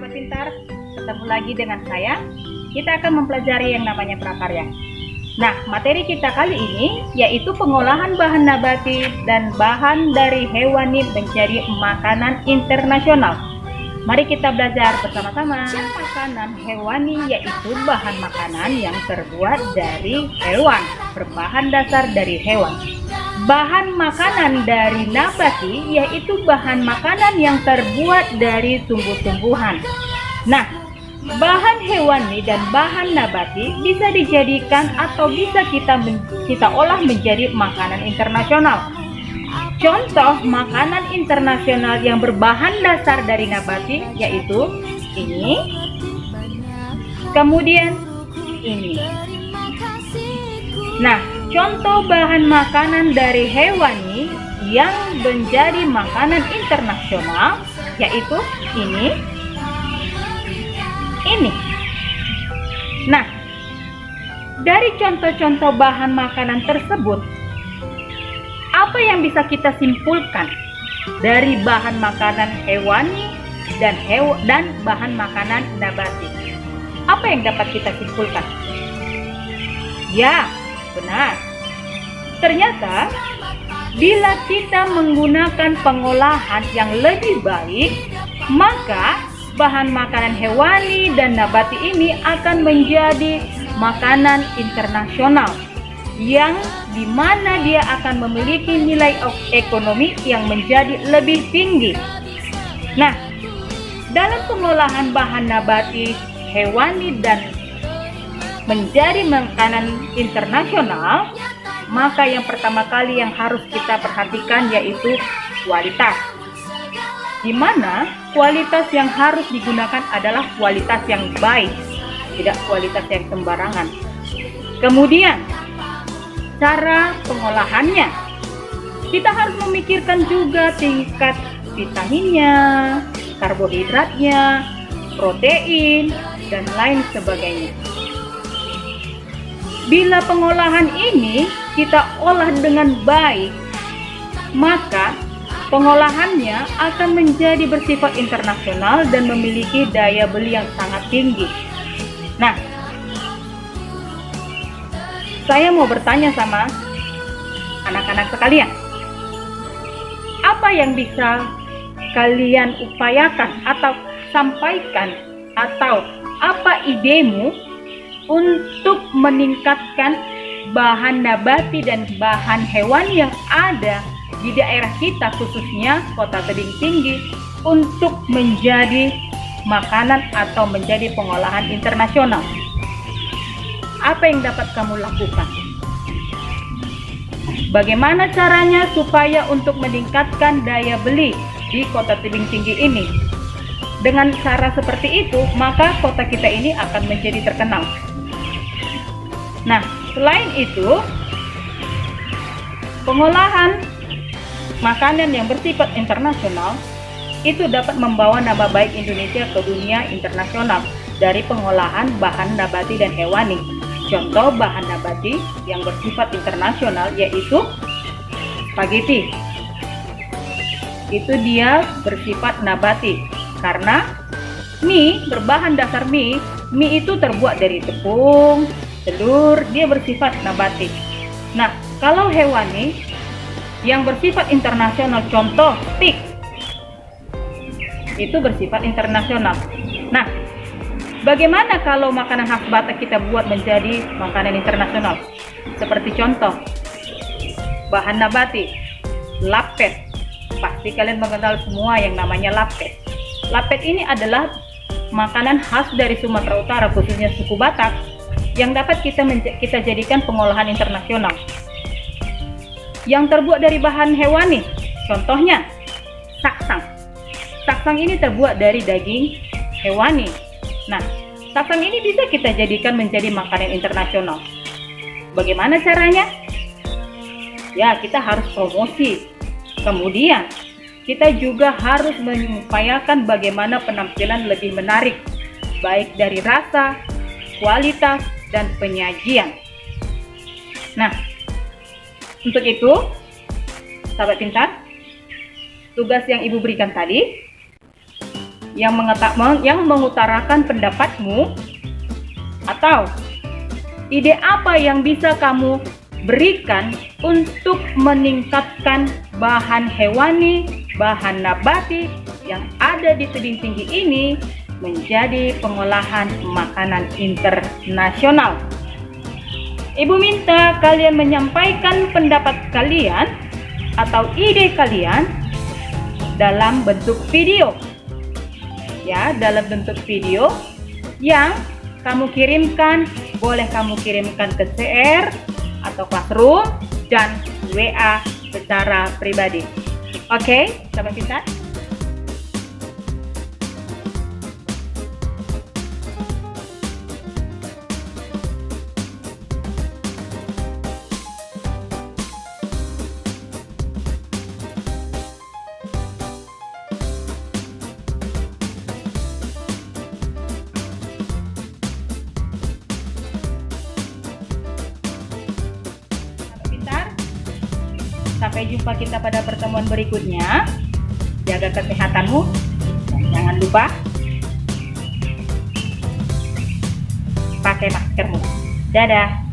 sahabat pintar, ketemu lagi dengan saya. Kita akan mempelajari yang namanya prakarya. Nah, materi kita kali ini yaitu pengolahan bahan nabati dan bahan dari hewani menjadi makanan internasional. Mari kita belajar bersama-sama. Makanan hewani yaitu bahan makanan yang terbuat dari hewan, berbahan dasar dari hewan. Bahan makanan dari nabati yaitu bahan makanan yang terbuat dari tumbuh-tumbuhan. Nah, bahan hewani dan bahan nabati bisa dijadikan atau bisa kita olah menjadi makanan internasional. Contoh makanan internasional yang berbahan dasar dari nabati yaitu ini, kemudian ini. Nah, contoh bahan makanan dari hewani yang menjadi makanan internasional yaitu ini. Nah, dari contoh-contoh bahan makanan tersebut, apa yang bisa kita simpulkan dari bahan makanan hewani dan bahan makanan nabati? Apa yang dapat kita simpulkan? Ya, benar. Ternyata bila kita menggunakan pengolahan yang lebih baik, maka bahan makanan hewani dan nabati ini akan menjadi makanan internasional yang dimana dia akan memiliki nilai ekonomi yang menjadi lebih tinggi. Nah, dalam pengolahan bahan nabati, hewani dan menjadi makanan internasional, maka yang pertama kali yang harus kita perhatikan yaitu kualitas. Di mana kualitas yang harus digunakan adalah kualitas yang baik, tidak kualitas yang sembarangan. Kemudian, cara pengolahannya. Kita harus memikirkan juga tingkat vitaminnya, karbohidratnya, protein, dan lain sebagainya. Bila pengolahan ini kita olah dengan baik, maka pengolahannya akan menjadi bersifat internasional dan memiliki daya beli yang sangat tinggi. Nah, saya mau bertanya sama anak-anak sekalian, apa yang bisa kalian upayakan atau sampaikan, atau apa idemu untuk meningkatkan bahan nabati dan bahan hewani yang ada di daerah kita, khususnya Kota Tebing Tinggi, untuk menjadi makanan atau menjadi pengolahan internasional? Apa yang dapat kamu lakukan? Bagaimana caranya supaya untuk meningkatkan daya beli di Kota Tebing Tinggi ini? Dengan cara seperti itu, maka kota kita ini akan menjadi terkenal. Nah, selain itu, pengolahan makanan yang bersifat internasional itu dapat membawa nama baik Indonesia ke dunia internasional dari pengolahan bahan nabati dan hewani. Contoh bahan nabati yang bersifat internasional yaitu spaghetti. Itu dia bersifat nabati karena mie, berbahan dasar mie itu terbuat dari tepung, telur, dia bersifat nabati. Nah, kalau hewani yang bersifat internasional, contoh steak, itu bersifat internasional. Nah, bagaimana kalau makanan khas Batak kita buat menjadi makanan internasional? Seperti contoh, bahan nabati, lapet. Pasti kalian mengenal semua yang namanya lapet. Lapet ini adalah makanan khas dari Sumatera Utara, khususnya suku Batak, yang dapat kita jadikan pengolahan internasional. Yang terbuat dari bahan hewani, contohnya saksang. Saksang ini terbuat dari daging hewani. Nah, saksang ini bisa kita jadikan menjadi makanan internasional. Bagaimana caranya? Ya, kita harus promosi. Kemudian, kita juga harus mengupayakan bagaimana penampilan lebih menarik, baik dari rasa, kualitas, dan penyajian. Nah, untuk itu, sahabat pintar, tugas yang Ibu berikan tadi yang mengutarakan pendapatmu, atau ide apa yang bisa kamu berikan untuk meningkatkan bahan hewani, bahan nabati yang ada di tebing tinggi ini menjadi pengolahan makanan internasional. Ibu minta kalian menyampaikan pendapat kalian atau ide kalian dalam bentuk video. Ya, dalam bentuk video yang kamu kirimkan, boleh kamu kirimkan ke CR atau Classroom dan WA secara pribadi. Oke, sahabat pintar? Sampai jumpa kita pada pertemuan berikutnya. Jaga kesehatanmu dan jangan lupa pakai maskermu. Dadah.